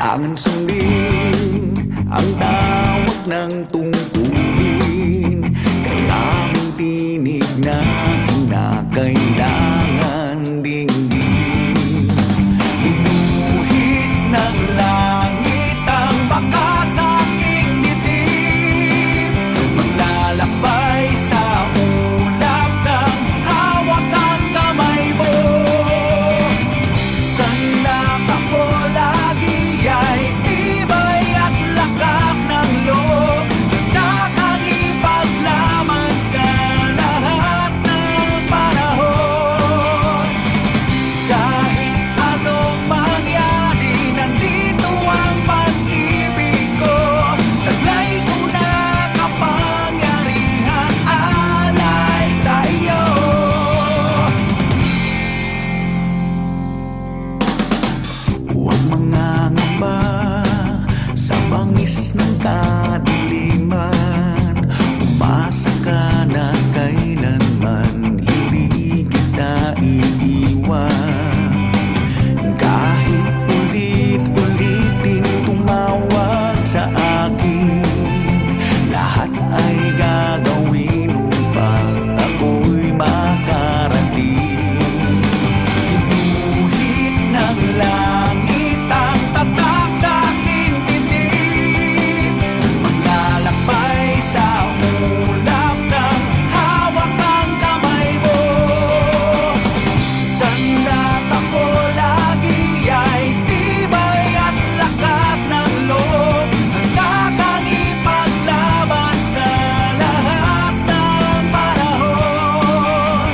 Kailangan sundin ang tawag ng tungkulin. Kaya't tinig na kinakailangan dinggin. Inuhit ng langit ang baka sa aking dibdib. Maglalakbay sa ulap ng hawak ang kamay mo. Sanda't ako lagi ay tibay at lakas ng loob. Nakakipaglaban sa lahat ng panahon. Kahit anong mangyari, nandito ang pag-ibig ko. Taglay ko na kapangyarihan, alay sa iyo. Huwag mangangamba sa bangis ng kadiliman. Umasa ka na kailanman hindi kita iiwan. Kahit ulit-ulitin tumawag sa akin, lahat ay gagawin upang ako'y makarating. Inuhit ng langit ang tatak sa aking dibdib. Maglalakbay sa ulap ng hawak ang kamay mo. Sanda't ako lagi ay tibay at lakas ng loob. Nakakipaglaban sa lahat ng panahon.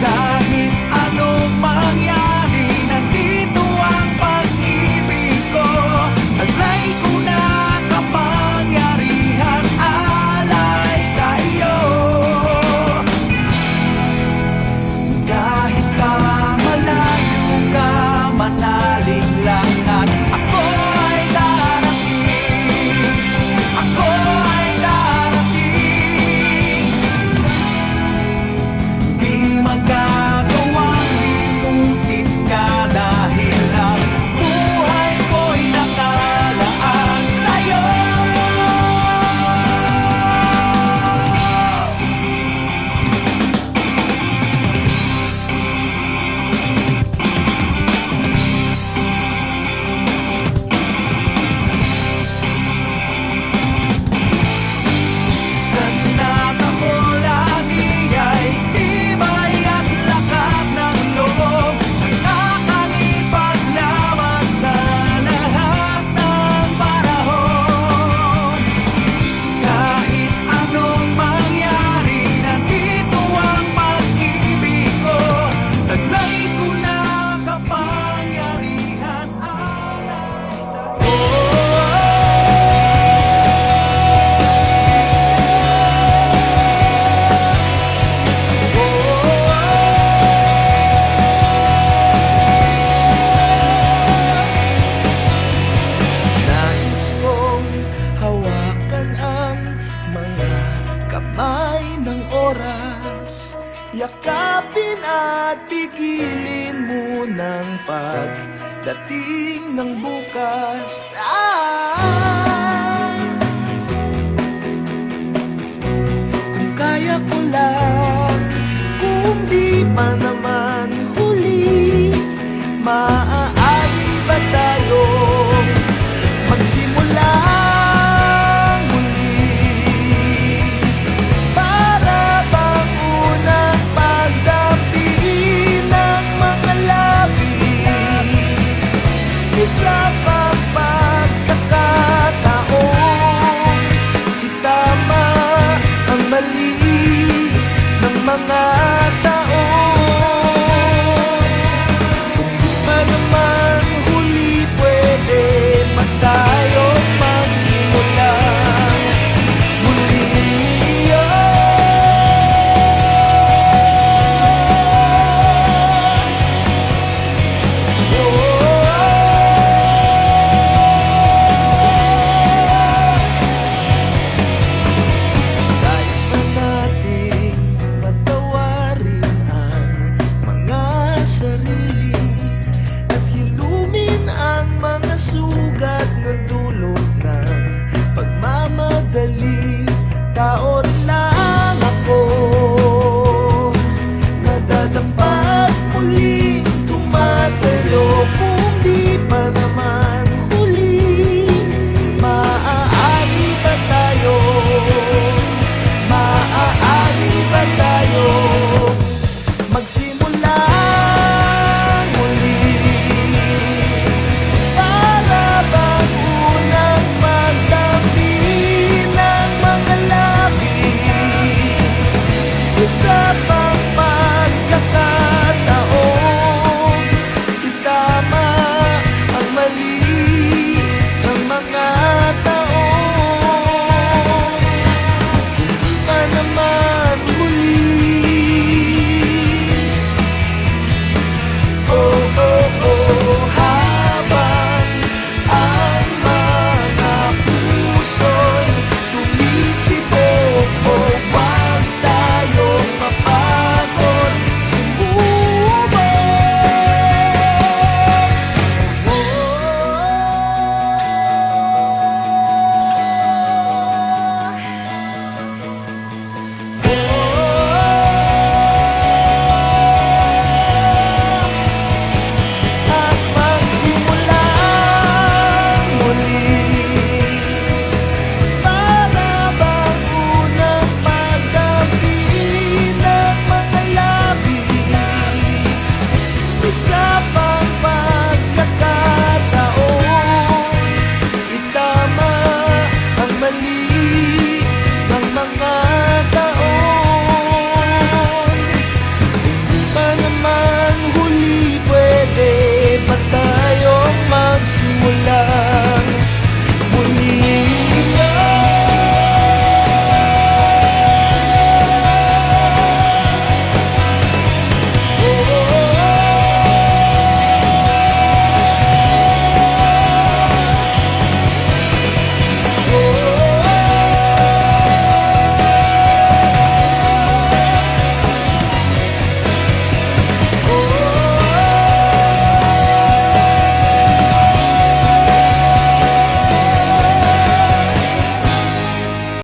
Kahit anong mangyari, nandito ang pag-ibig ko. Taglay ko na kapangyarihan, alay sa iyo. Kahit pa malayo ka, manalig lang at ako ay darating. Ako ay darating. Di magagawang limutin ka dahil ang buhay ko'y nakalaan sa'yo. Sanda't ako lagi ay tibay at lakas ng loob. Nakakipaglaban sa lahat ng panahon. Kahit anong mangyari, nandito ang pag-ibig ko. Taglay ko na kapangyarihan, alay sa iyo. Nais kong hawakan ang mga kamay ng oras. Yakapin at pigilin mo ng pagdating ng bukas. Kung kaya ko lang, kung di pa naman huli, maaari ba tayong magsimula muli? Para bang unang pagdating ng mga labi, isa